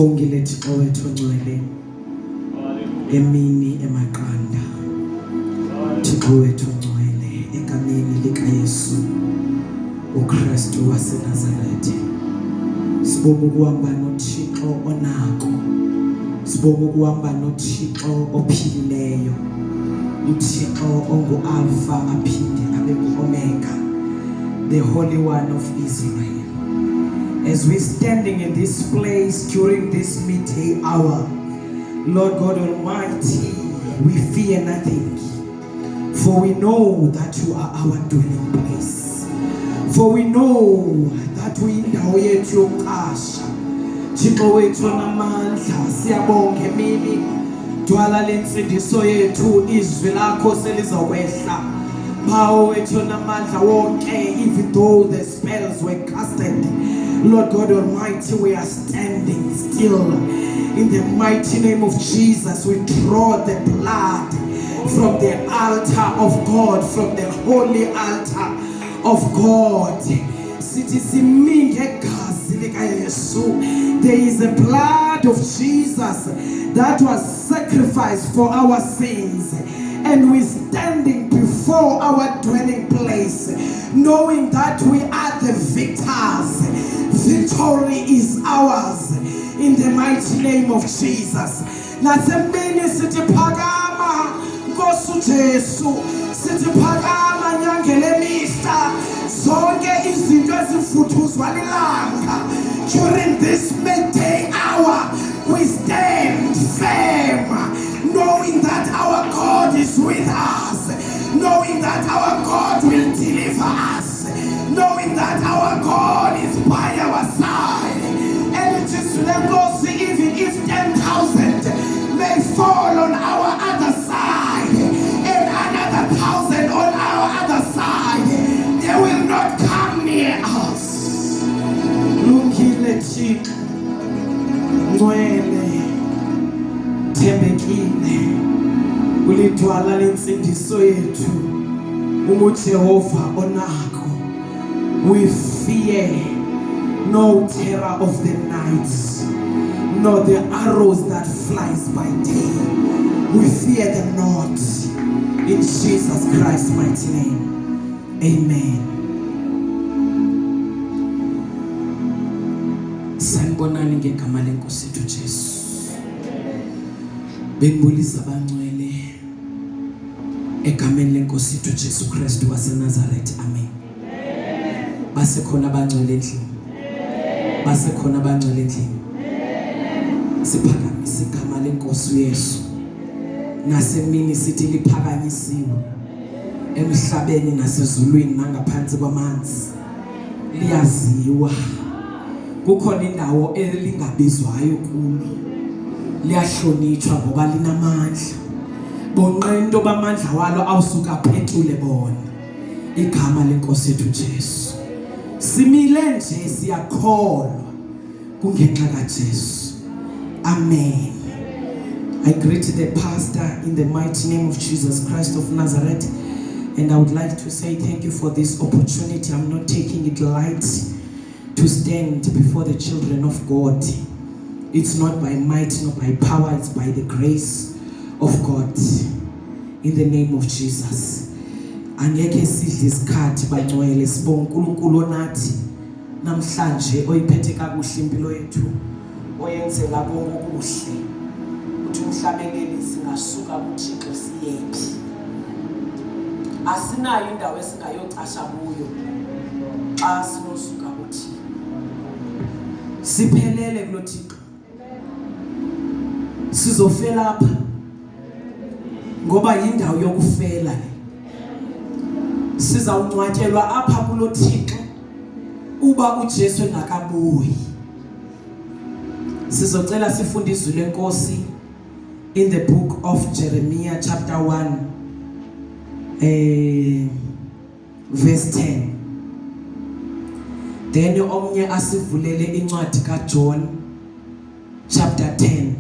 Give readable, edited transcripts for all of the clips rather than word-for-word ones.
Sibongile Thixo wethu ongcwele emini emaqanda. Thixo wethu ongcwele egameni lika Yesu uKristu waseNazaretha. Sibonga ukuhamba noThixo onako. Sibonga ukuhamba noThixo ophilileyo. uThixo ongu-Alpha aphinde abe ngu-Omega, the Holy One of Israel. As we're standing in this place during this midday hour, Lord God Almighty, we fear nothing, for we know that you are our dwelling place. For we know that we indawo yethu yokuqasha. Thixo wethu namandla, siyabonga emini dwala lensindiso yethu, izwi lakho selizokwehla. Power wethu namandla wonke, even though the spells were casted, Lord God Almighty, we are standing still. In the mighty name of Jesus, we draw the blood from the altar of God, from the holy altar of God. There is a blood of Jesus that was sacrificed for our sins, and we're standing before our dwelling place, knowing that we are the victors. Victory is ours in the mighty name of Jesus. Nasemini sitipagama Nkosi Jesu, sitipagama nyangele mihla zonke izinto ezifuthuzwa lilanga. During this midday hour, we stand firm, knowing that our God is with us, knowing that our God will deliver us, knowing that our God is by our side. And it is to the Lord, even if 10,000 may fall on our other side and another 1,000 on our other side, they will not come near us. Lungile Thixo ngcwele thembekile ulidwala lensindiso yethu, uJehova onako. We fear no terror of the night, nor the arrows that flies by day. We fear them not. In Jesus Christ's mighty name, amen. Sanibonani ngegama lenkosi yethu Jesu. Benibulisa bangcwele egameni lenkosi yethu Jesu Kristu waseNazaretha, amen. Basekhona abangcwele endlini, basekhona abangcwele endlini. Siphakamise igama lenkosi uYesu. Nasemini sithi liphakanyisiwe emhlabeni nasezulwini nangaphansi kwamanzi. Liyaziwa. Kukhona indawo elingabizwayo kulo. Liyahlonitshwa ngoba linamandla. Bonqento bamandla walo awusuka phethule bona. Igama lenkosi yethu Jesu. Simile nje siyakholwa kungenxa kaJesu. Amen. I greet the pastor in the mighty name of Jesus Christ of Nazareth, and I would like to say thank you for this opportunity. I'm not taking it light to stand before the children of God. It's not by might, not by power, it's by the grace of God. In the name of Jesus. Angeke sidle isikhathi bangcwele, sibonga uNkulunkulu onathi namhlanje oyiphethe kakuhle impilo yethu, oyenzela konke okuhle. Uthi umhlabeleli singasuka kuThixo siyephi. Asinayo indawo esingayocasha kuyo xa sinosuka kuThixo. Siphelele kuloThixo. Sizofela lapha ngoba yindawo yokufela. Sizawungcwatshelwa apha kuloThixo uba uJesu engakabuyi. Sizocela sifunde izwi lenkosi in the book of Jeremiah chapter 1 verse 10. Then omnye asivulele incwadi kaJohn chapter 10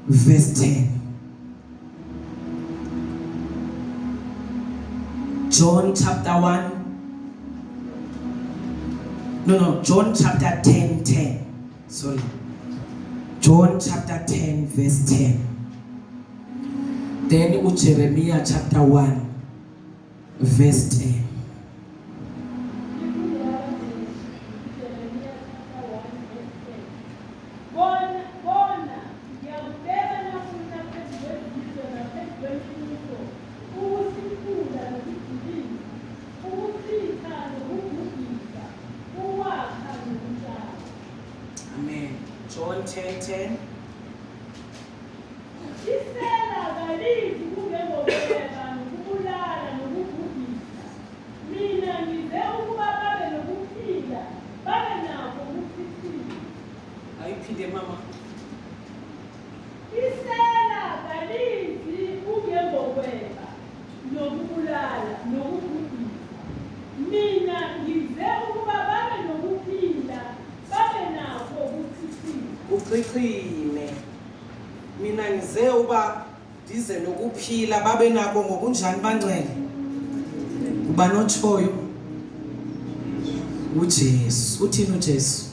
verse 10. John chapter 1. John chapter 10. Sorry. John chapter 10 verse 10. Then Jeremiah chapter 1 verse 10. Amen. John 10:10. Ayiphinde mama. Isela kalizi ungembokweba nokubulala nokubhubhisa. Mina ngize ukuba babe nokuphila babe nakho ukuchithisa. Uchichime. Mina ngize uba ndize nokuphila babe nako ngokunjani bangcwele. Uba notshoyo. uJesu. Uthini uJesu?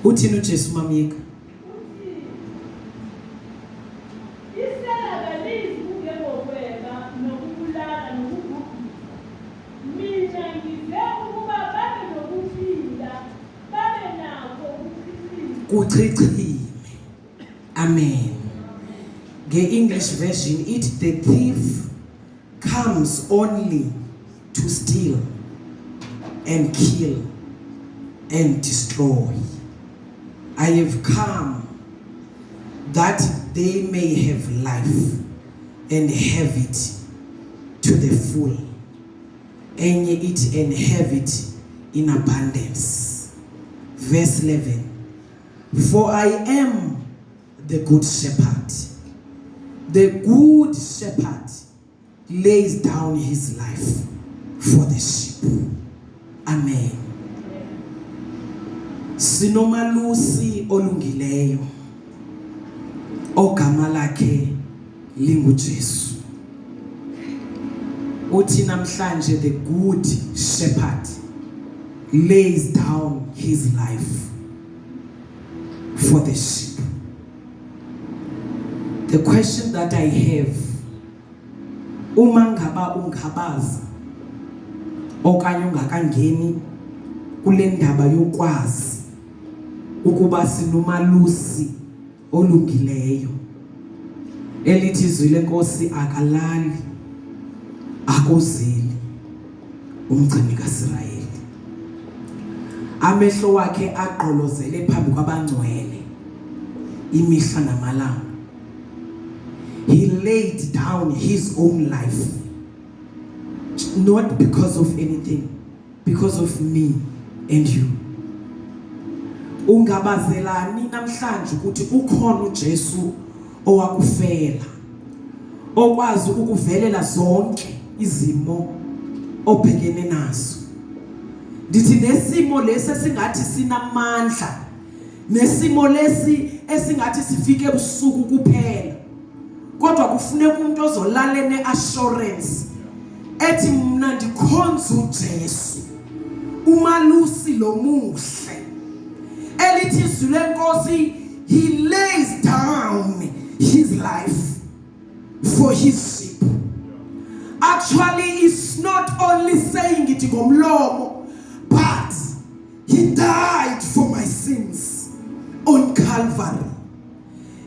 Uthini uJesu mamika? Isela kalizi ungembokweba nokubulala nokubhubhisa. Mina ngize ukuba babe nokuphila babe nakho ukuchithisa. Kuchichime. Amen. English version, the thief comes only to steal and kill and destroy. I have come that they may have life and have it to the full, and have it in abundance. Verse 11. For I am the good shepherd. The good shepherd lays down his life for the sheep. Amen. Sinomalusi olungileyo ogama lakhe linguJesu. Uthi namhlanje the good shepherd lays down his life for the sheep. The question that I have, uma ngaba ungabaza okanye ungakangeni kule ndaba yokwazi ukuba sinomalusi olungileyo elithi izwi lenkosi akalali akozeli umgcini kaIsrayeli, amehlo wakhe aqolozele phambi kwabangcwele imihla namalanga. He laid down his own life, not because of anything, because of me and you. Ungabazelani namhlanje ukuthi ukhona uJesu owakufela, okwazi ukuvelela zonke izimo obhekene nazo. Ndithi nesimo lesi esingathi sinamandla, nesimo lesi esingathi sifike ebusuku kuphela, kodwa kufuneka umuntu ozolala neassurance ethi mina ndikhonza uJesu, umalusi lomuhle elithi izwi lenkosi, he lays down his life for his sheep. Actually, it's not only saying it ngomlomo, but he died for my sins on Calvary.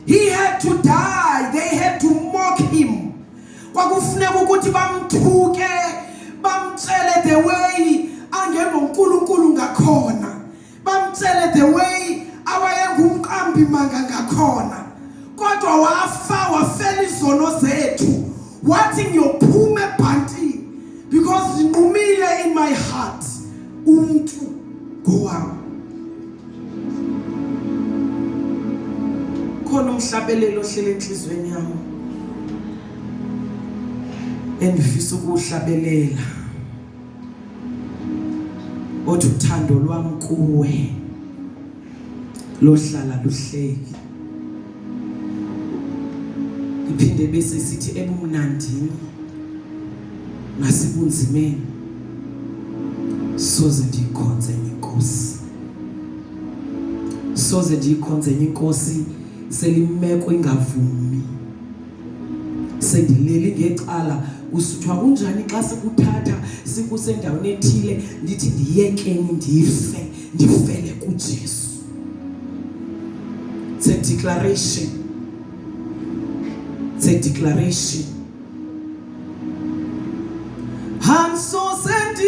He had to die. They had to mock him. Kwakufuneka ukuthi bamthuke, bamtshele the way angengonkulunkulu ngakhona, bamtshele the way awayengumqambi manga ngakhona, kodwa wafa wafela izono zethu, wathi ngiyophume ebhantini because zinqumile in my heart umuntu ngowami. Khona umhlabelelo ohlele enhlizweni yami endifisa ukuhlabelela, othi uthando lwami kuwe lohlala luhleli. Iphinde bese sithi ebumnandini nasebunzimeni soze ndikhonze inkosi, soze ndiyikhonze inkosi selimeko ingavumi sendileli ngecala usithwa kunjani xa sikuthatha sikusendaweni ethile ndithi ndiyekeni ndifele kuJesu. It's a declaration. It's a declaration. And so send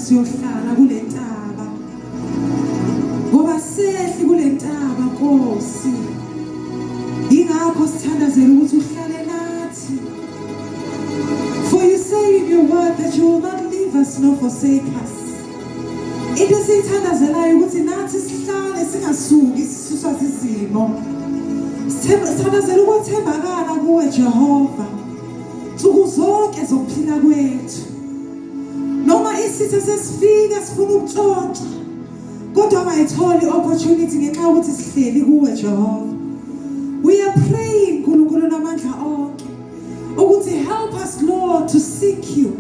siyohlala kule ntaba ngoba sehli kule ntaba Nkosi ingakho forsake us. Into esiyithandazelayo ukuthi nathi sihlale singasuki sisuswa zizimo. Sithandazela ukuthembakala kuwe Jehova. Nsuku zonke zokuphila kwethu. Noma isitha sesifika sifuna ukutshontsha. Kodwa mayitholi opportunity ngenxa yokuthi sihleli kuwe Jehova. We are praying nkulunkulu namandla onke ukuthi help us Lord to seek you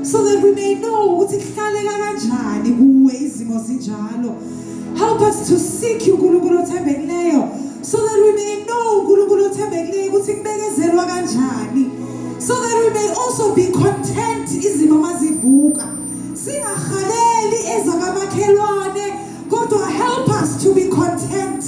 so that we may know ukuthi kuhlaleka kanjani kuwe izimo zinjalo. Help us to seek you nkulunkulu othembekileyo so that we may know nkulunkulu othembekileyo ukuthi kubekezelwa kanjani, so that we may also be content izimo mazivuka singahaleli ezakamakhelwane kodwa help us to be content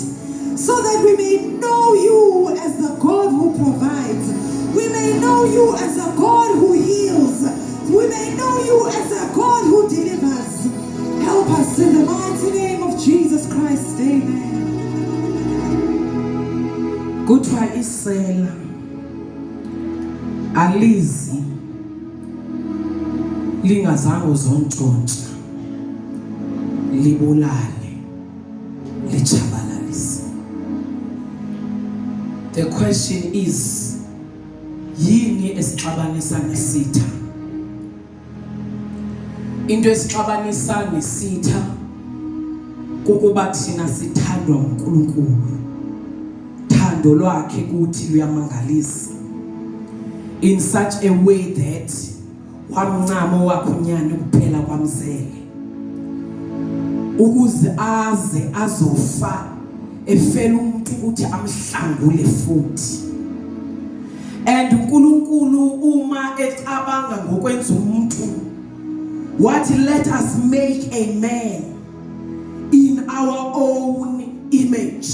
so that we may know you as the God who provides. We may know you as a God who heals. We may know you as a God who delivers. Help us in the mighty name of Jesus Christ. Amen. Kuthiwa isela alizi lingazange uzontshontsha libulale lichabalalise. The question is, yini esixabanisa nesitha? Into esixabanisa nesitha kukuba thina sithandwa uNkulunkulu. Thando lwakhe kuthi luyamangalisa in such a way that wamncamo wakhunyana kuphela kwamzele ukuze aze azofa efela umuntu ukuthi amhlangule futhi. And uNkulunkulu uma ecabanga ngokwenza umuntu wathi let us make a man in our own image,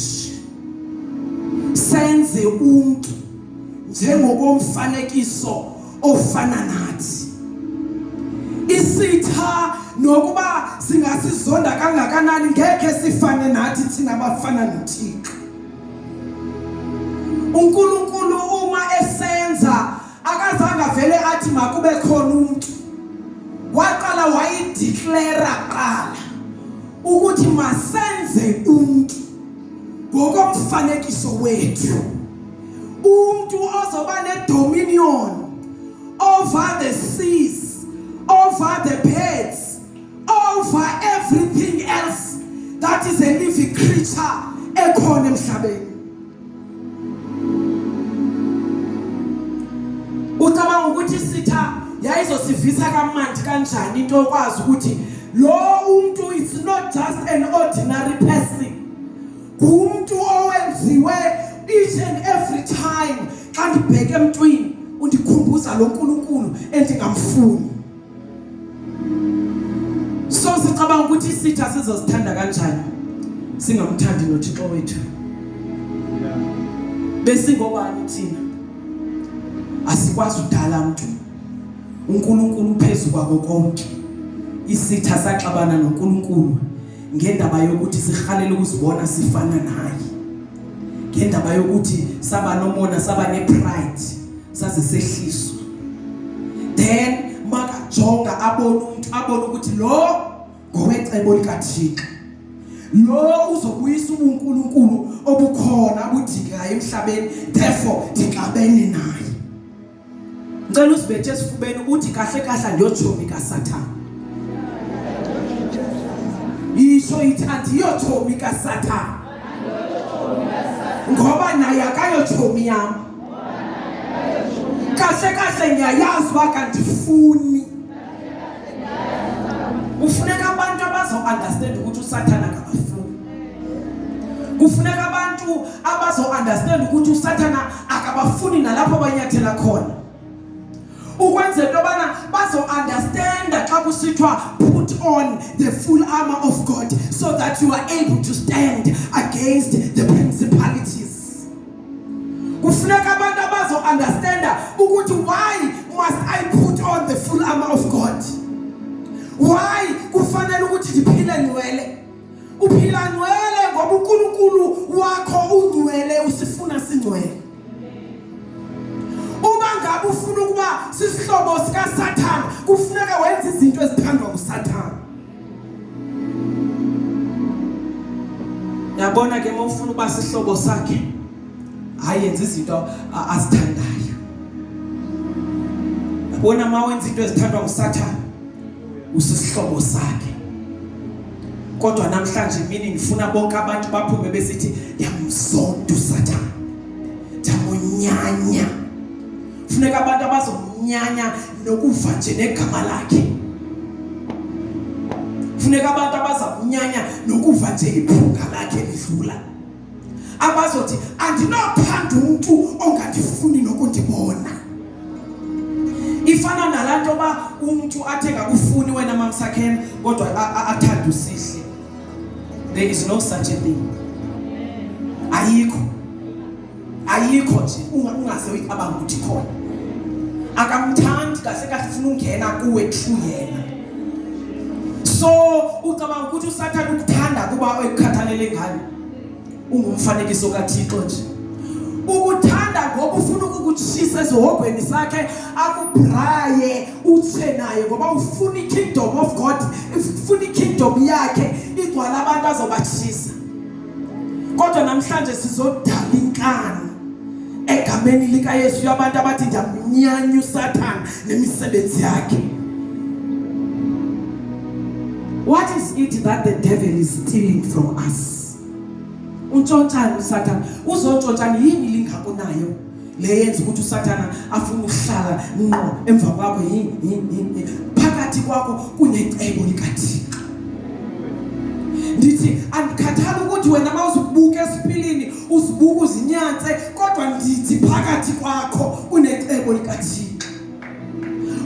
senze umuntu njengokomfanekiso ofana nathi. Isitha nokuba singasizonda kangakanani ngeke sifane nathi thina abafana noThixo. uNkulunkulu uma esenza akazange vele athi makube khona umuntu, waqala wayideclare qala ukuthi masenze umuntu ngokomfanekiso wethu, umuntu ozoba nedominion over the seas, over the birds, over everything else that is a living creature ekhona emhlabeni. Ucabanga ukuthi sitha yayizosivisa kamandi kanjani into okwazi ukuthi lo umuntu is not just an ordinary person. Umuntu owenziwe each and every time xa ndibheke emntwini undikhumbuza lo nkulunkulu endingamfuni. So sicabanga ukuthi sitha sizosithanda kanjani singamthandi noThixo wethu. Besingobani thina? Asikwazi udala umuntu. uNkulunkulu phezulu kwako konke. Isitha saxabana noNkulunkulu ngendaba yokuthi sihalele ukuzibona sifana naye. Ngendaba yokuthi saba nomona saba nepride saze sehliswa. Then makajonga abona umuntu abona ukuthi lo ngowecebo likaThixo. Lo uzobuyisa uNkulunkulu obukhona ubudikayo emhlabeni, therefore ndixabene naye. Ngicela usibethe esifubeni uthi kahle kahle ndiyotshomi kaSathane. Isho ithandi iyotshomi kaSathane. Ngoba naye akayotshomi yami. Kahle kahle ngiyayazi bakandifuni. Ufuneka abantu abazo understand ukuthi uSathane akabafuni. Kufuneka abantu abazo understand ukuthi uSathane akabafuni nalapho abanyathela khona. Ukwenza into bana bazo understand xa kusithwa put on the full armor of God so that you are able to stand against the principalities. Kufuneka abantu abazo understand ukuthi why must I put on the full armor of God? Why kufanele ukuthi ndiphile nwele? Uphila nwele ngoba uNkulunkulu wakho ungcwele usifuna singcwele. Uma ngabe ufuna ukuba sisihlobo sika Satan kufuneka wenze izinto ezithandwa nguSathane. Yabona ke mawufuna ukuba sihlobo sakhe ayenze izinto azithandayo. Yabona mawenza izinto ezithandwa nguSathane usisihlobo sakhe. Kodwa namhlanje mina ngifuna bonke abantu baphume besithi yamzonda uSathane. Jamonyanya. Funeka abantu abazomnyanya nokuva nje negama lakhe. Funeka abantu abazamnyanya nokuva nje iphunga lakhe lidlula. Abazothi andinophanda umuntu ongandifuni nokundibona. Ifana nalanto ba umuntu athi ngakufuni wena mamsakheni kodwa athanda usihle. There is no such a thing. Ayikho nje ungaze uyicabanga ukuthi khona. Akamthandi kahle kahle ufuna ungena kuwe true yena. So ucabanga ukuthi uSathane ukuthanda kuba ekukhathalele ngani? Ungumfanekiso kaThixo nje. Ukuthanda ngoba ufuna ukukuchisa ezihogweni sakhe akubraye uthe naye ngoba ufuna ikingdom of God, ufuna ikingdom yakhe igcwala abantu azobachisa. Kodwa namhlanje sizodala inkani egameni lika Yesu yabantu abathi ndiyamnyanya uSathane nemisebenzi yakhe. What is it that the devil is stealing from us? Untshontsha uSathane uzotshontsha yini lingako nayo leyenza ukuthi uSathane afune ukuhlala ngqo emva kwakho yini phakathi kwakho kunecebo likaThixo. Ndithi andikhathali ukuthi wena mawuzibuka esipilini uzibuka uzinyanze kodwa ndithi phakathi kwakho kunecebo likaThixo.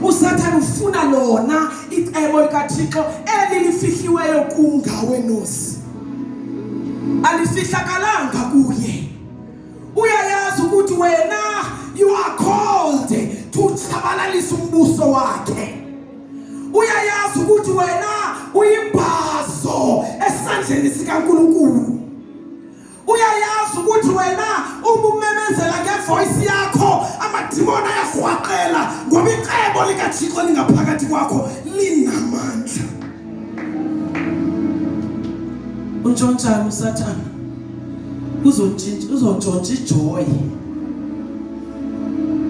uSathane ufuna lona icebo likaThixo elilifihliweyo kungawe nosi. Alifihlakalanga kuye. Uyayazi ukuthi wena you are called to chabalalisa umbuso wakhe. Uyayazi ukuthi wena uyimbazo esandleni sikaNkulunkulu. Uyayazi ukuthi wena umumemezela ngevoice yakho amadimoni ayagwaqela ngoba icebo likaThixo lingaphakathi kwakho linamandla. Untshontsha uSathane uzotshontsha ijoy.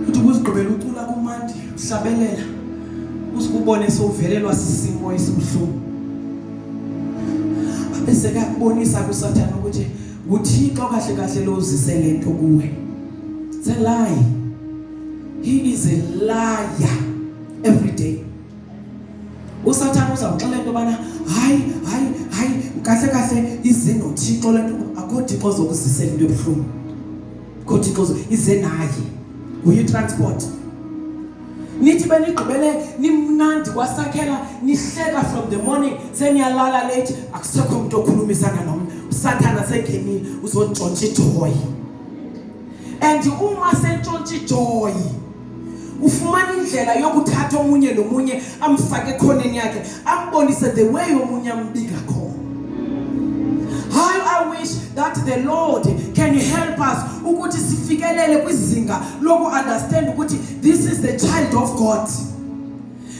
Uthi kuzigqibela ucula kumandi uhlabelela usikubone sowuvelelwa sisimo esibuhlungu. Bese kuyabonisa kuSathane ukuthi uThixo kahle kahle lo uzisele into kuwe. It's a lie. He is a liar every day. uSathane uzamxelela into bana hayi kahle kahle izino Thixo lento akoThixo zokuzisela into ebuhlungu. koThixo ize naye uyi transport. Nithi benigqibele nimnandi kwasakhela nihleka from the morning seniyalala late akusekho umuntu okhulumisana nomntu. uSathane asengenile uzotshontsha ijoy. And uma sentshontsha ijoy ufumana indlela yokuthatha omunye nomunye amfake ekhoneni yakhe ambonise the way omunye ambika khona. How I wish that the Lord can help us ukuthi sifikelele kwizinga loku understand ukuthi this is the child of God.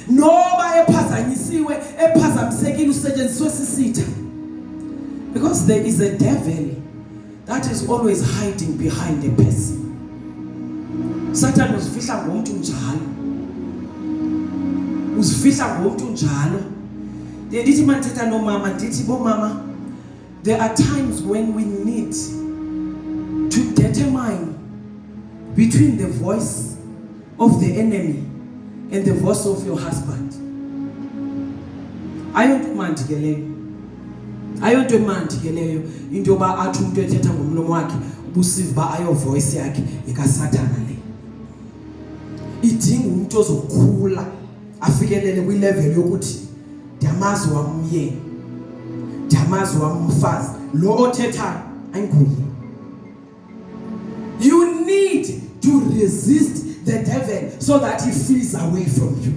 Noba ephazanyisiwe ephazamisekile usetshenziswe sisitha. Because there is a devil that is always hiding behind a person. Satan uzifihla ngomuntu njalo. Uzifihla ngomuntu njalo. Ndithi manthetha nomama ndithi bomama, there are times when we need to determine between the voice of the enemy and the voice of your husband. Ayonto mandikeleyo into yoba athi umuntu ethetha ngomlomo wakhe ubusiva ba ayo voice yakhe ikaSathane le. Idinga umuntu ozokhula afikelele kwi level yokuthi ndiyamazi wamyeni, ndiyamazi wamfazi lo othethayo ayinguye. You need to resist the devil so that he flees away from you.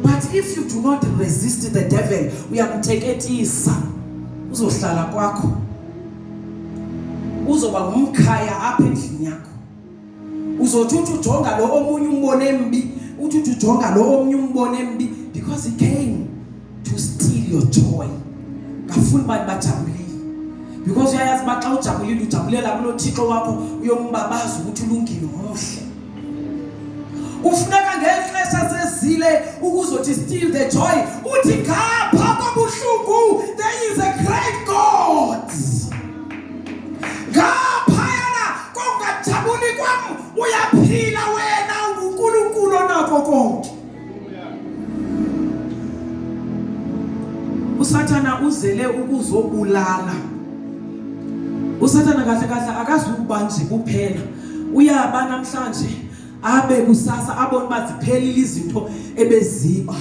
But if you do not resist the devil, uyamteketisa uzohlala kwakho, uzoba ngumkhaya apha endlini yakho, uzothi ujonga lo omunye umbone embi, uthi ujonga lo omunye umbone embi, because he came to steal your joy. Kafuni abantu bajabulile. Because uyayazi xa ujabulile ujabulela kulo Thixo wakho uyombabaza ukuthi ulungile umuhle. Ufuneka ngexesha sezile ukuzothi steal the joy. Uthi ngapha kobuhlungu there is a great God. Ngapha yana kongajabuli kwam uyaphila wena uNkulunkulu onakho konke. Usathana uzele ukuzobulala. Usathana kahle kahle akazuba nje kuphela. Uyaba namhlanje abe kusasa abone baziphelile izinto ebeziba.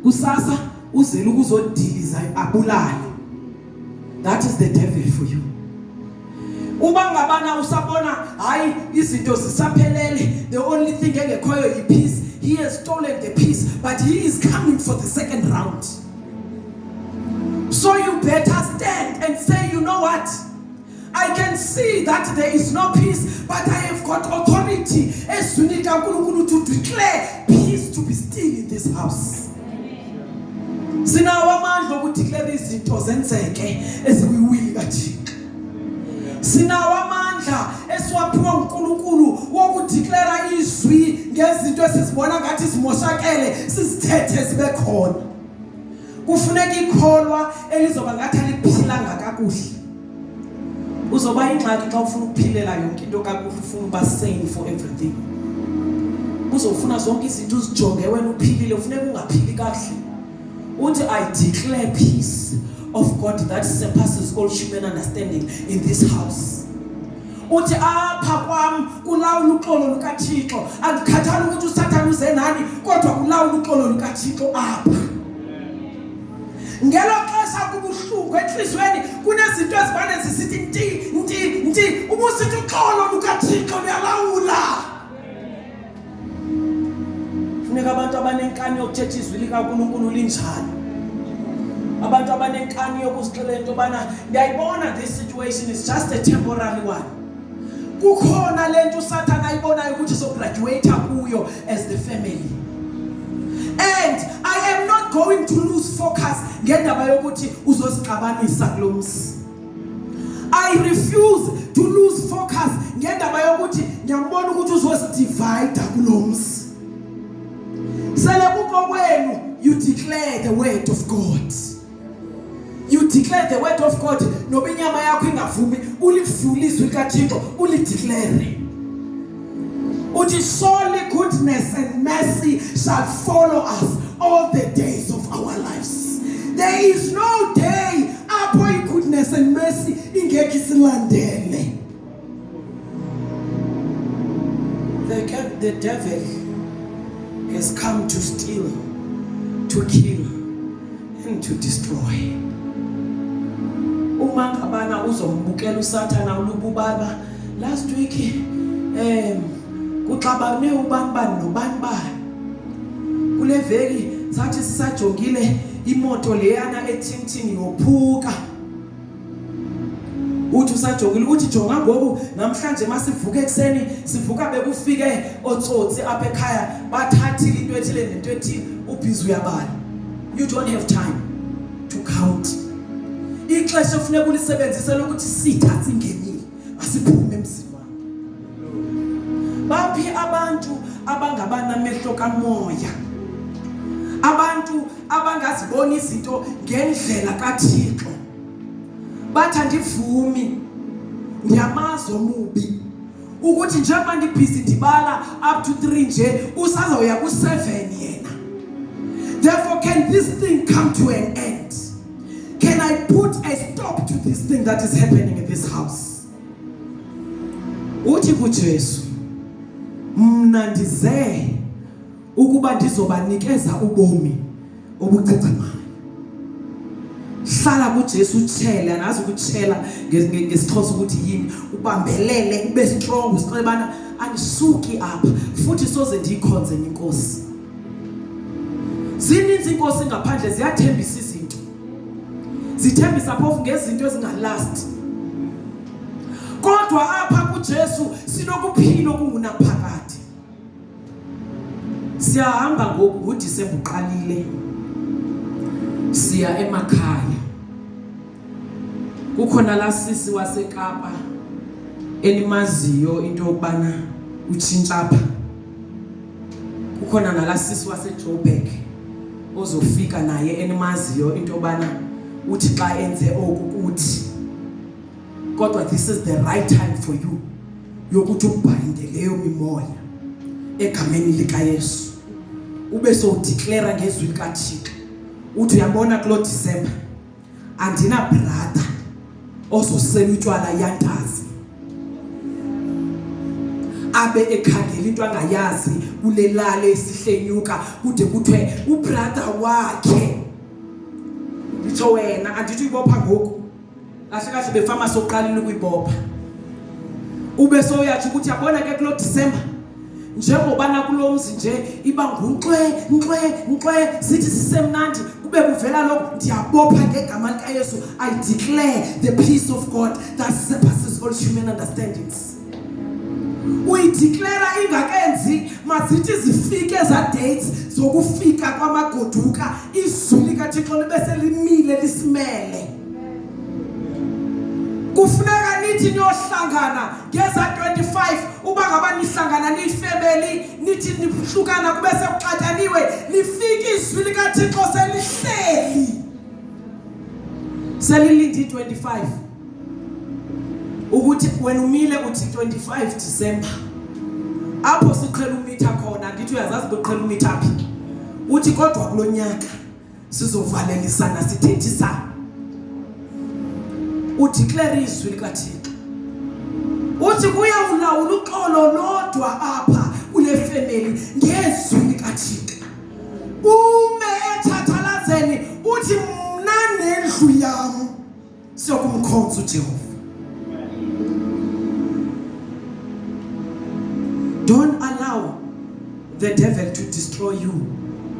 Kusasa uzele ukuzodiliza abulale. That is the devil for you. Uba ngabana usabona hayi izinto zisaphelele, the only thing engekhoyo yi peace. He has stolen the peace, but he is coming for the second round. So you better stand and say, you know what? I can see that there is no peace, but I have got authority as to declare peace to be still in this house. Sinawo amandla okudeclare izinto zenzeke ezikuwili kaThixo. Sinawo amandla esiwaphiwa uNkulunkulu wokudeclare izwi ngezinto esizibona ngathi simoshakele sizithethe zibe khona. Kufuneka ikholwa elizoba ngathi aliphilanga kakuhle. Uzoba ingxaki xa ufuna ukuphilela yonke into kakuhle, ufuna uba sane for everything. Uzofuna zonke izinto uzijonge wena uphilile, ufuneka ungaphili kahle. Uthi I declare peace of God that surpasses all human understanding in this house. Uthi apha kwam kulawula uxolo lukaThixo, andikhathali ukuthi uSathane uze nani, kodwa kulawula uxolo lukaThixo apha. Ngelo xesha kubuhlungu enhlizweni kunezinto ezibane zisithi nti ubusithi uxolo lukaThixo uyalawula. Funeka abantu abanenkani yokuthetha izwi likaNkulunkulu linjani. Abantu abanenkani yokuzixelela into bana ndiyayibona this situation is just a temporary one. Kukhona lento uSathane ayibonayo ukuthi so graduate kuyo as the family. And I am not going to lose focus ngendaba yokuthi uzosixabanisa kulomsi. I refuse to lose focus ngendaba yokuthi ngiyambona ukuthi uzosidivide kulomsi. Sele kuko kwenu you declare the word of God. You declare the word of God. Noba inyama yakho ingavumi ulivule izwi likaThixo ulideclare. Uthi surely goodness and mercy shall follow us all the days of our lives. There is no day apho goodness and mercy ingekho isilandele. The devil has come to steal, to kill, and to destroy. Uma ngabana uzombukela uSathane ulububaba last week kuxabane ubani nobani. Kule veki sathi sisajongile imoto leyana ethintini yophuka. Uthi usajongile uthi jonga ngoku namhlanje masivuka ekseni sivuka bekufike otsotsi apha ekhaya bathathile into ethile nento ethi ubhizi uyabala. You don't have time to count. Ixesha ufuneka ulisebenzise lokuthi sitha singenile asiphume emzini wakho. Baphi abantu abangabana amehlo kamoya, abantu abangazibona izinto ngendlela kaThixo, bathi andivumi ndiyamazi omubi ukuthi njengoba ndibhizi ndibala up to 3 nje usazawuya ku7 yena. Therefore can this thing come to an end? Can I put a stop to this thing that is happening in this house? Uthi kuJesu, mna ndize ukuba ndizobanikeza ubomi obucacamayo. Hlala kuJesu utshela, nazi ukutshela ngesixhosa ukuthi yini, ubambelele ube strong usicela bana andisuki apha futhi soze ndikhonze inkosi. Zininzi inkosi ngaphandle ziyathembisa izinto. Zithembisa phofu ngezinto ezingalast. Kodwa apha kuJesu sinokuphila okungunaphakade. Siyahamba ngoku uDisemba uqalile. Siya emakhaya. Kukhona la sisi waseKapa enimaziyo into yokubana utshintsha apha. Kukhona nala sisi waseJoburg ozofika naye enimaziyo into yokubana uthi xa enze okukuthi. Kodwa this is the right time for you yokuthi ubhayinde leyo mimoya egameni likaYesu. Ube so declare ngezwi likaThixo. Uthi uyabona kulo December andina brother ozosela utywala yantazi. Abe ekhangela into angayazi kulelale esihlenyuka kude kuthiwe ubrother wakhe. Ngitsho wena andithi uyibopha ngoku. Kahle kahle befama soqalile ukuyibopha. Ube so uyathi ukuthi yabona ke kulo December njengobana kulomzi nje iba ngumxwe sithi sisemnandi kube kuvela lokho ndiyabopha ngegama likaYesu. I declare the peace of God that surpasses all human understandings. We declare ingakenzi mazithi zifike za dates zokufika kwamagoduka izwi likaThixo libese limile lisimele. Kufuneka nithi niyohlangana ngeza 25 uba ngaba nihlangana nifamily nithi nihlukana kube sekuxataniwe nifike izwi likaThixo selihleli selilindi 25 ukuthi wena umile uthi 25 December apho siqhela umitha khona ngithi uyazazi beqhela umitha phi uthi kodwa kulonyaka sizovalelisana sithethisana. Udeclare izwi likaThixo. Uthi kuya ulawula uxolo lodwa apha kule family ngezwi likaThixo. Ume ethathalazeni uthi mna nendlu yami siyokumkhonza uJehova. Don't allow the devil to destroy you.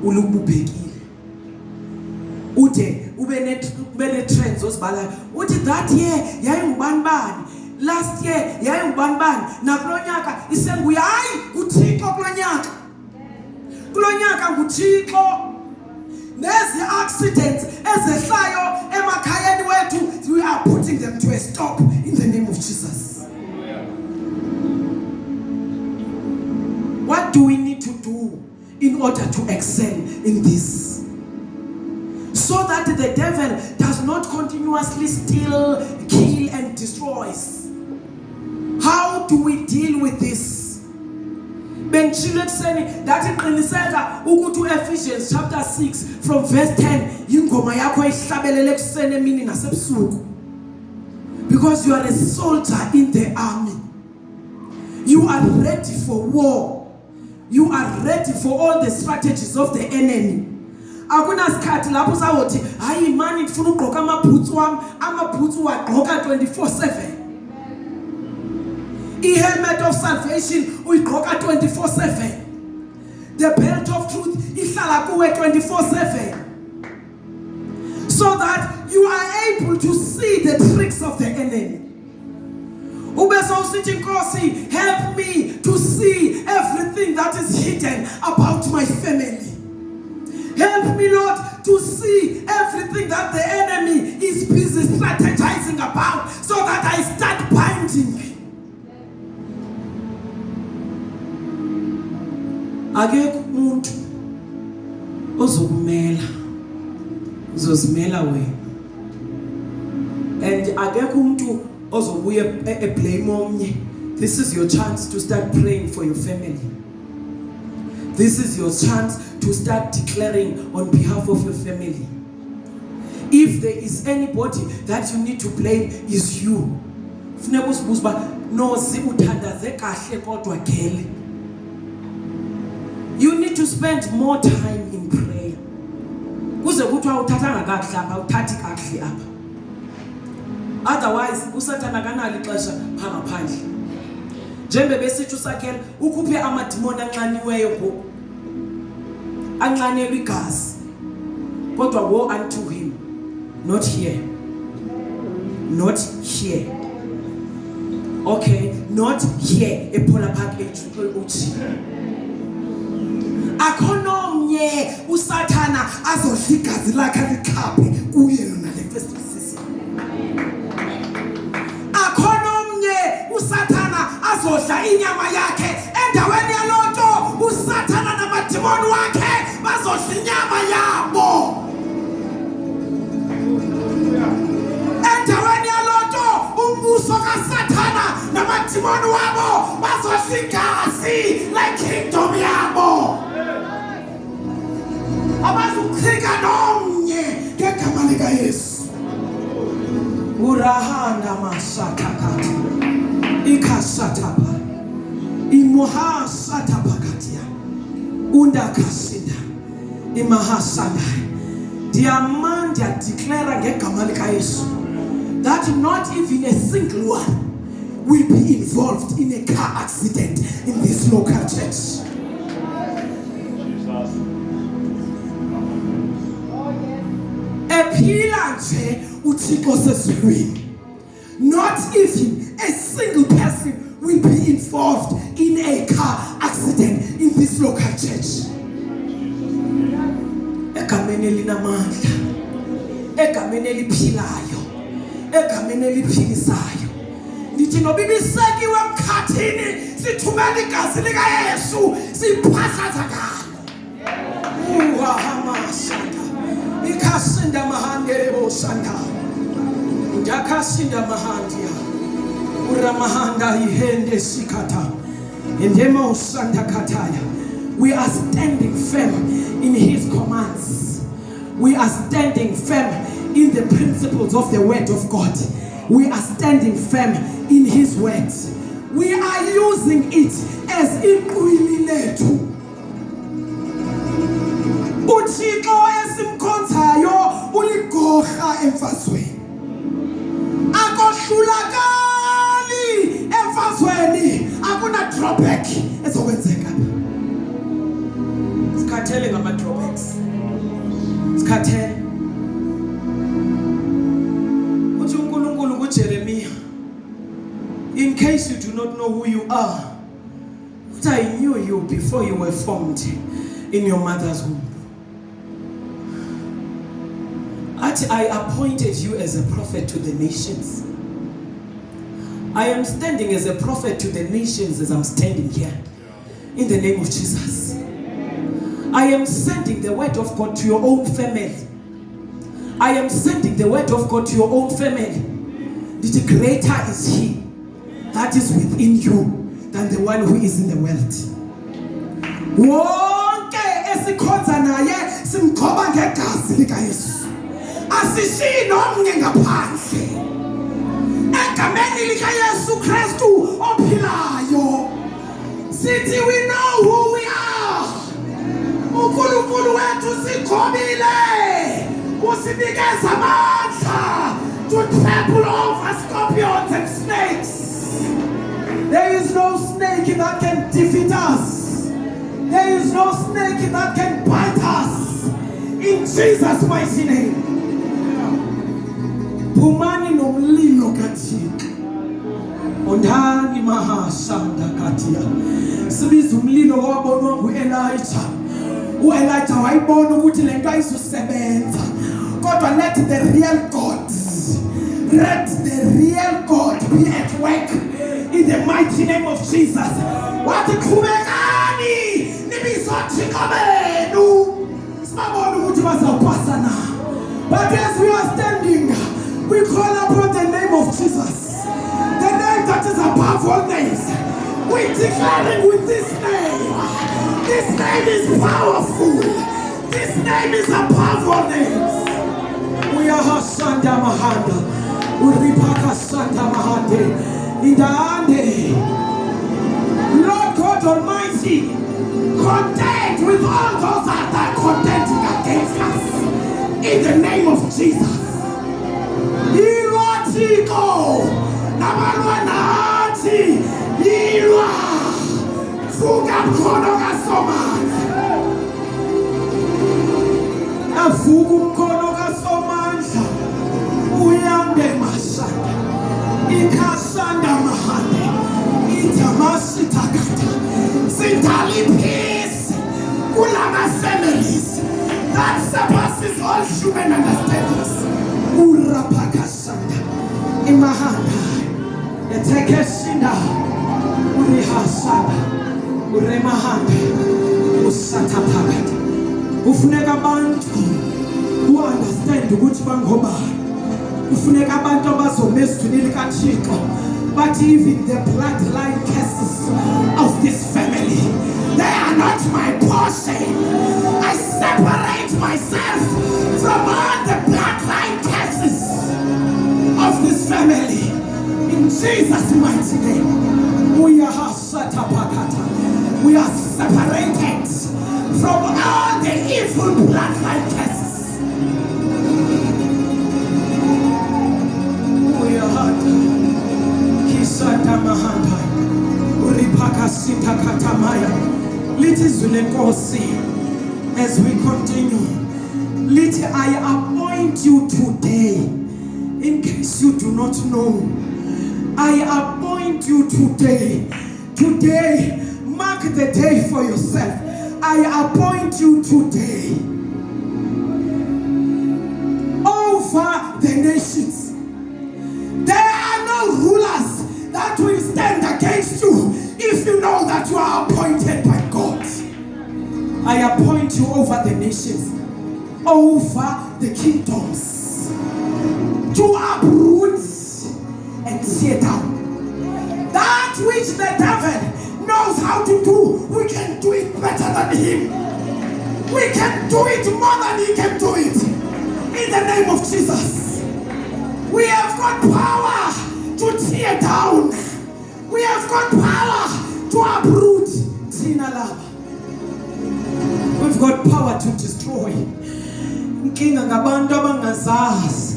Ulububekile. Ude ube ne trends osibala uthi that year yayingubani bani, last year yayingubani bani, nakulonyaka isenguya hayi uThixo kulonyaka nguThixo. Nezi accidents ezehlayo emakhayeni wethu we are putting them to a stop in the name of Jesus. What do we need to do in order to excel in this? So that the devil does not continuously steal, kill and destroys. How do we deal with this? Benchile kuseni that iqiniseka ukuthi Ephesians chapter 6 from verse 10 ingoma yakho ihlabelele kuseni emini nasebusuku. Because you are a soldier in the army. You are ready for war. You are ready for all the strategies of the enemy. Akunasikhathi lapho sawothi hayi mani ngifuna ugqoka amabhutsu wami, amabhutsu wagqoka 24/7. I-helmet of salvation uyigqoka 24/7. The belt of truth ihlala kuwe 24/7. So that you are able to see the tricks of the enemy. Ube sawusithi Nkosi, help me to see everything that is hidden about my family. Help me, Lord, to see everything that the enemy is busy strategizing about so that I start binding. Akekho umuntu ozokumela, uzozimela wena. And akekho umuntu ozobuye blame omnye. This is your chance to start praying for your family. This is your chance to start declaring on behalf of your family. If there is anybody that you need to blame, is you. Funeka usibuze ba nozi uthandaze kahle kodwa gele. You need to spend more time in prayer. Kuze kuthiwa uthathanga kahle apha, uthathi kahle apha. Otherwise usathana kanali ixesha phanga phandle. Njembe besithi usakhela ukhuphe amadimoni anxaniweyo ngoku. Anxanelwe igazi. Kodwa woe unto him. Not here. Not here. Okay, not here. Epola package uchi. akhonomnye usathana azodla igazi lakhe likhaphe kuye yona le festive season. Akhonomnye usathana azodla inyama yakhe endaweni yalonto usathana namadimoni wakhe bazodla inyama yabo. Endaweni yalonto umbuso kaSathana namadimoni wabo bazodla igazi le kingdom yabo. Abazukhika nomnye ngegama lika Yesu. Urahanda mashatakati ikashatapa imohasatapakatia undakashinda imahasanda. Diamanda declare ngegama lika Yesu that not even a single one will be involved in a car accident in this local church. Ephila nje uThixo sezulwini. Not even a single person will be involved in a car accident in this local church. Egameni elinamandla, egameni eliphilayo, egameni eliphilisayo. Ndithi nobibisekiwe emkhathini sithumela igazi lika Yesu siphahlaza ngalo. Uhamashanda ikhasinda mahande bosanda ndakasinda mahandia uramahanda ihende sikata endema usanda kataya. We are standing firm in his commands. We are standing firm in the principles of the word of God. We are standing firm in his words. We are using it as iqwini lethu. uThixo esimkhonzayo uligorha emfazweni. Akohlulakali emfazweni, akuna drawback ezokwenzeka. Sikhathele ngama drawbacks. Sikhathele. Uthi uNkulunkulu kuJeremiah, in case you do not know who you are, but I knew you before you were formed in your mother's womb. I appointed you as a prophet to the nations. I am standing as a prophet to the nations as I'm standing here. In the name of Jesus. I am sending the word of God to your own family. I am sending the word of God to your own family. The greater is he that is within you than the one who is in the world. Wonke esikhonza naye simgcoba ngegazi lika Yesu. Asishiyi nomnye ngaphandle. Egameni lika Yesu Kristu ophilayo. Sithi we know who we are. uNkulunkulu wethu sikhobile. Usinikeza amandla to trample over scorpions and snakes. There is no snake that can defeat us. There is no snake that can bite us. In Jesus' mighty name. Pumani nomlilo kathika. Ondani mahasanda katia. Sibiza umlilo wabonwa nguElijah. uElijah wayibona ukuthi le nto ayizusebenza. Kodwa let the real God be at work in the mighty name of Jesus. Wathi qhubekani nibizothixo benu. Sibabona ukuthi bazawupasa na. But as we are standing, we call upon the name of Jesus, the name that is above all names. We declaring with this name. This name is powerful. This name is above all names. We are Hasanda Mahanda. Uripaka Santa Mahande. Indande. Lord God Almighty, contend with all those that are contending against us. In the name of Jesus. Ilwa Tiko. Namalwa Nati. Ilwa. Fuga mkono kasomani. Afugu mkono kasomani. Uyande masanda. Ikasanda mahane. Itamasi takata. Sintali peace. Kula are families that surpasses all human understandings. Urapakasanda, imahanda, etekeshinda, urihasanda, uremahanda, usatapakata. Ufuneka abantu who understand ukuthi bangobani. Ufuneka abantu abazoma ezwini likaThixo. But even the bloodline curses of this family, they are not my portion. I separate myself from all the bloodline curses of this family. In Jesus' mighty name, we are separated from all the evil bloodline curses. We are Kisata Mahanda Uripaka Sita Katamaya. Lithi Zulenkosi, as we continue, Lithi, I appoint you today, in case you do not know, I appoint you today. Today, mark the day for yourself. I appoint you today over the nations. There are no rulers that will stand against you if you know that you are appointed by God. I appoint you over the nations, over the kingdoms, to uproot and tear down. That which the devil knows how to do, we can do it better than him. We can do it more than he can do it. In the name of Jesus. We have got power to tear down. We have got power to uproot. We've got power to destroy. Inkinga ngabantu abangazazi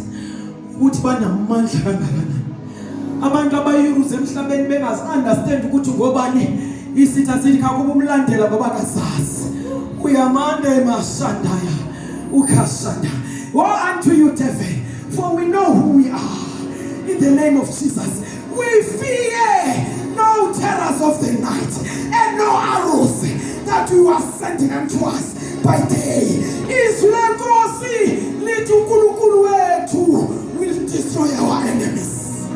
ukuthi banamandla kangakanani. Abantu abayuruze emhlabeni bengazi understand ukuthi ngobani isitha sithi kakuba umlandela ngoba kazazi. Uyamanda emashandaya ukashanda. Woe unto you, devil, for we know who we are. In the name of Jesus, we fear no terrors of the night and no arrows that you are sending unto us by day. Islenkosi lithi uNkulunkulu wethu will destroy our enemies.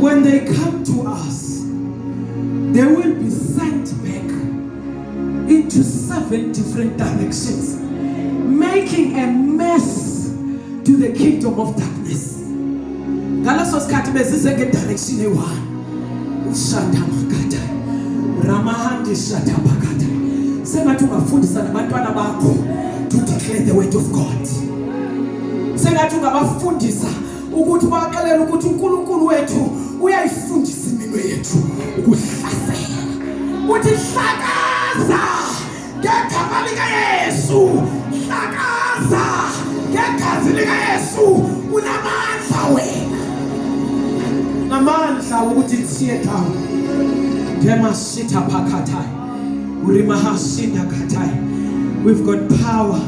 When they come to us, they will be sent back into 7 different directions, making a mess to the kingdom of darkness. Ngaleso sikhathi bezise ngedirection eyi-1. Ushanda makata, ramahandi shata bakata. Sengathi ungafundisa nabantwana bakho to declare the word of God. Sengathi ungabafundisa ukuthi baxelele ukuthi uNkulunkulu wethu uyayifundisa impilo yethu ukuhlasela. Uthi hlakaza ngegama likaYesu, hlakaza ngegazi likaYesu, unamandla wena. Namandla ukuthi thiye down. Demashita pakatai. Urimahashinda katai. We've got power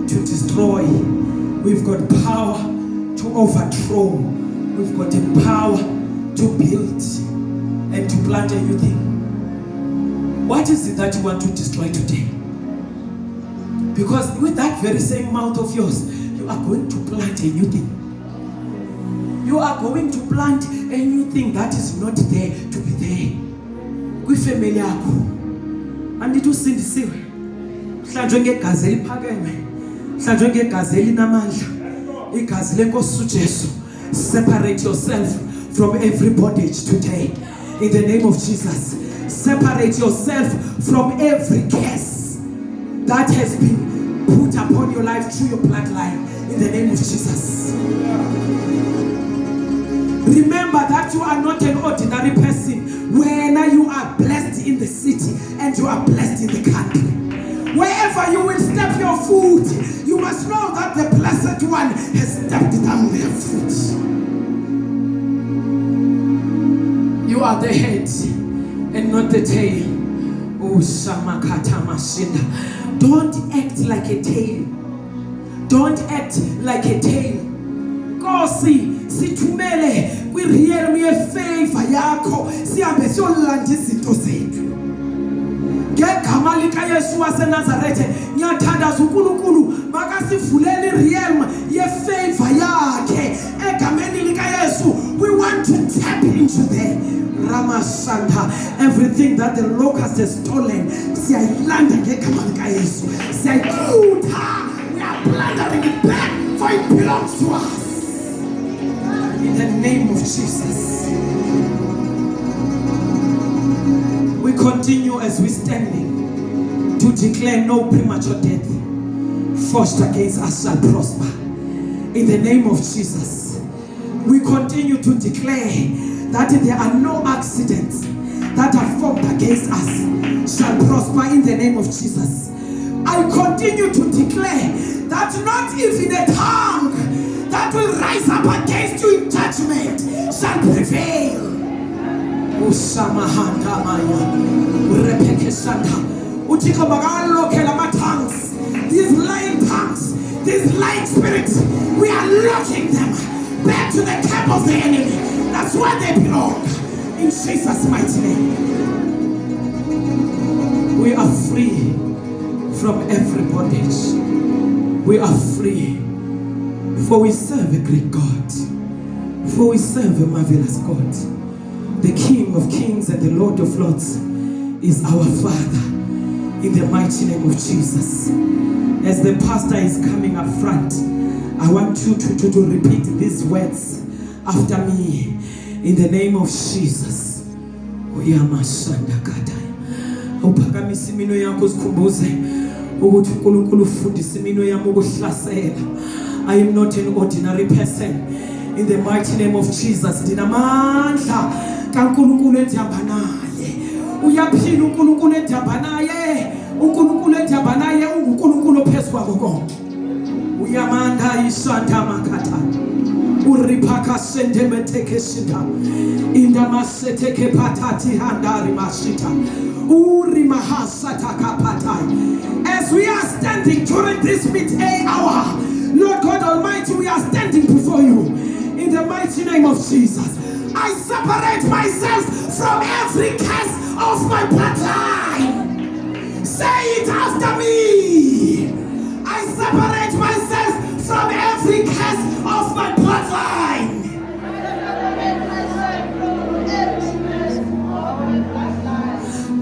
to destroy. We've got power to overthrow. We've got the power to build and to plant a new thing. What is it that you want to destroy today? Because with that very same mouth of yours, you are going to plant a new thing. You are going to plant a new thing that is not there to be there. Kwifamily yakho andithi usindisiwe. Hlanjwe ngegazi eliphakeme. Hlanjwe ngegazi elinamandla. Igazi lenkosi uJesu. Separate yourself from every bondage today. In the name of Jesus. Separate yourself from every curse that has been put upon your life through your bloodline. In the name of Jesus. Remember that you are not an ordinary person. When you are blessed in the city and you are blessed in the country. Wherever you will step your foot, you must know that the Blessed One has stepped down their foot. You are the head and not the tail. Oh, Shamakata Mashinda. Don't act like a tail. Don't act like a tail. Kosi, situmele, we realm ye favor yakho sihambe siyolanda izinto zethu ngegama likaYesu waseNazarethe. Ngiyathandaza uNkulunkulu makasivulele realm yefavor yakhe egameni likaYesu. We want to tap into there. Ramasanta, everything that the locust has stolen, siyayilanda ngegama likaYesu. Siyayikhutha. We are plundering it back, for it belongs to us. In the name of Jesus. We continue as we standing to declare no premature death forged against us shall prosper. In the name of Jesus. We continue to declare that there are no accidents that are formed against us shall prosper in the name of Jesus. I continue to declare that not even a tongue that will rise up against you in judgment shall prevail. These lying tongues, these lying spirits, we are locking them back to the camp of the enemy. That's where they belong. In Jesus' mighty name. We are free from every bondage. We are free. For we serve a great God. For we serve a marvelous God. The King of kings and the Lord of lords is our Father. In the mighty name of Jesus. As the pastor is coming up front, I want you to repeat these words after me. In the name of Jesus. Uyamashanda kataya. Uphakamisa imino yakho sikhumbuze ukuthi uNkulunkulu ufundisa imino yami ukuhlasela. I am not an ordinary person. In the mighty name of Jesus. Dinamandla kaNkulunkulu endihamba naye. Uyaphila uNkulunkulu endihamba naye. uNkulunkulu endihamba naye uNkulunkulu ophezu kwako konke. Uyamanda isanda makatha. Uripaka sende meteke shita. Indamasete ke patati handari mashita. Uri mahasata kapatai. As we are standing during this midday hour, Lord God Almighty, we are standing before you in the mighty name of Jesus. I separate myself from every curse of my bloodline. Say it after me. I separate myself from every curse of my bloodline.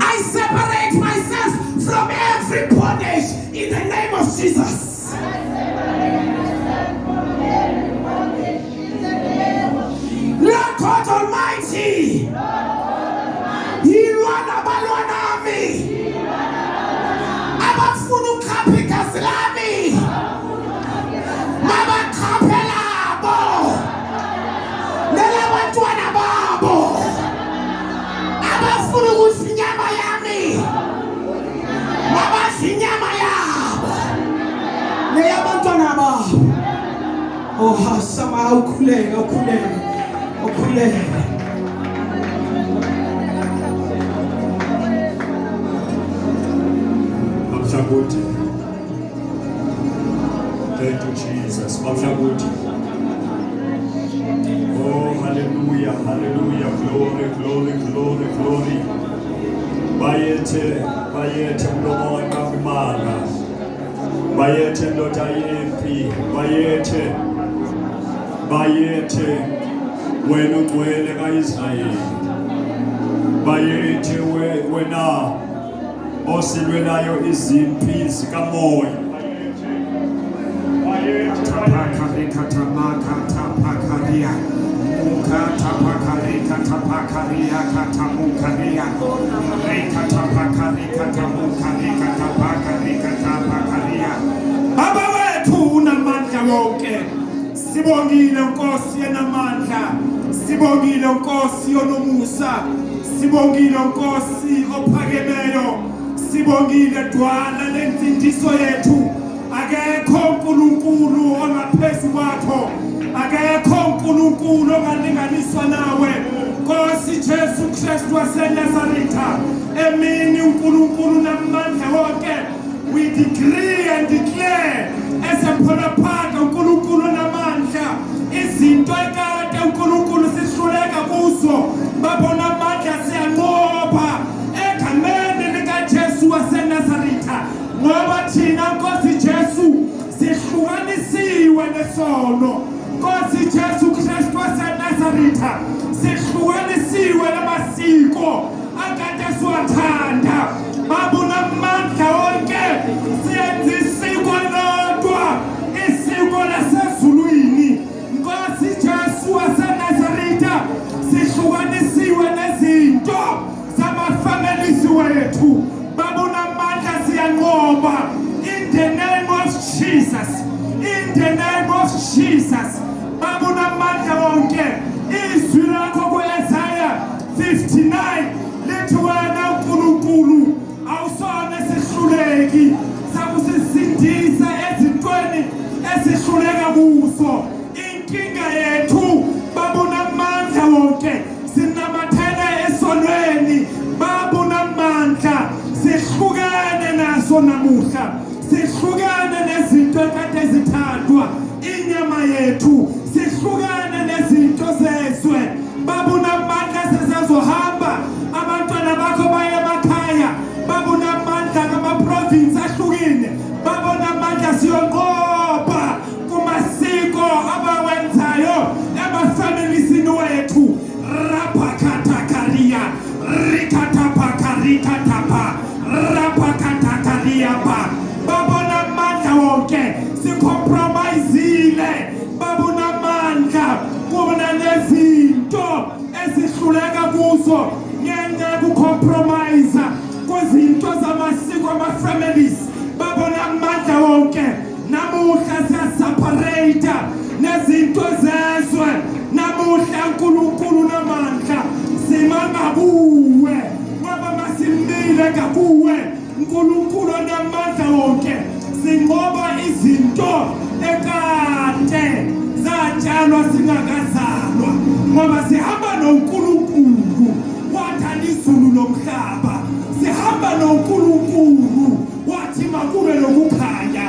I separate myself from every bondage in the name of Jesus. Lord God Almighty, Ilwana balwanami, abafuna ukhapha lami, mabakhaphela nelabantwana babo, abafuna ukudla inyama yami, mabadla inyama yabo, neyabantwana babo. Oh hasama ukhuleke. Mamshakuti. Thank you, Jesus. Mamshakuti. Oh, hallelujah, hallelujah. Glory, glory, glory, glory. Bayete mlomo wakafimanga. Bayete ndoda yepi. Bayete wena ugcwele kaIsrayeli. Bayete wena osilwelayo izimpi zikamoya. Bayete Baba wethu unamandla wonke. Sibongile Nkosi enamandla. Sibongile Nkosi onomusa. Sibongile Nkosi ophakemeyo. Sibongile dwala lensindiso yethu. Akekho uNkulunkulu ongaphezu kwakho. Akekho uNkulunkulu ongalinganiswa nawe. Nkosi Jesu Kristu waseNazaretha. Emini uNkulunkulu namandla wonke. We decree and declare esemphonaphaka uNkulunkulu namandla. Izinto ekade uNkulunkulu sihluleka kuzo. Baba Jesu Kristu waseNazaretha sihlukanisiwe namasiko akade siwathanda. Baba unamandla wonke, siyenza isiko lodwa, isiko lasezulwini. Nkosi Jesu waseNazaretha sihlukanisiwe nezinto zamafamilisi wethu. Baba unamandla siyanqoba in the name of Jesus. In the name of Jesus. Baba unamandla wonke, izwi lakho kuIsaiah 59 lithi wena uNkulunkulu awusona sihluleki sakusisindisa ezintweni esihluleka kuzo. Inkinga yethu Baba unamandla wonke, sinamathela esonweni. Baba unamandla, sihlukane naso namuhla, sihlukane nezinto ekade zithandwa inyama yethu, sihlukane nezinto zezwe. Baba unamandla, sizazohamba abantwana bakho baye emakhaya. Baba unamandla ngama-province ahlukile. Baba unamandla siyonqoba kumasiko abawenzayo emafamilisini wethu. Rapakatakaria rikatapakarikatapa rapakatakariapa. Baba unamandla wonke, sikompromisile. Baba unamandla kubona nezinto esihluleka kuzo ngenxa yokucompromise kwezinto zamasiko ama-families. Baba unamandla wonke, namuhla siyaseparate nezinto zezwe. Namuhla uNkulunkulu namandla simanga kuwe, ngoba masimile kuwe uNkulunkulu namandla wonke. Sinqoba izinto ekade zatshalwa singakazalwa, ngoba sihamba noNkulunkulu wathanda izulu lomhlaba. Sihamba noNkulunkulu wathi makube nokukhanya.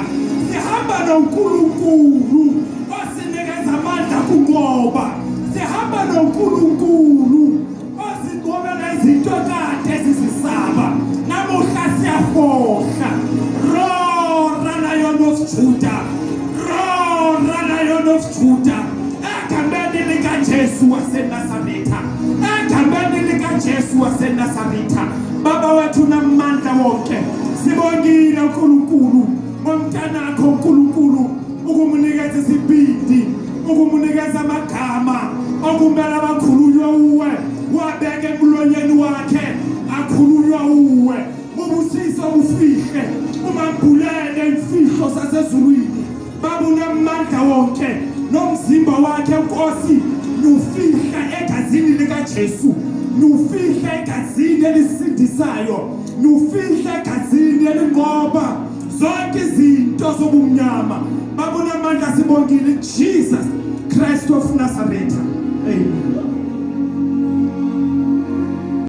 Sihamba noNkulunkulu osinikeza amandla kunqoba. Sihamba noNkulunkulu osinqobela izinto kade zisisaba. Namuhla siyafohla. Roar Lion of Judah, roar Lion of Judah. Egambeni likaJesu waseNazaretha, egambeni likaJesu waseNazaretha. Baba wethu namandla wonke, sibongile uNkulunkulu ngomntanakho uNkulunkulu ukumnikeza isibindi, ukumunikeza amagama okumele abakhulunywe uwe. Wabeke emlonyeni wakhe akhulunywa uwe. Ubusiso ufihle, umambulele imfihlo sasezulwini. Baba unamandla wonke, nomzimba wakhe Nkosi nufihla egazini likaJesu, nufihla egazini elisindisayo, nufihla egazini elinqoba zonke izinto zobumnyama. Baba unamandla sibongile Jesus Christ of Nazareth.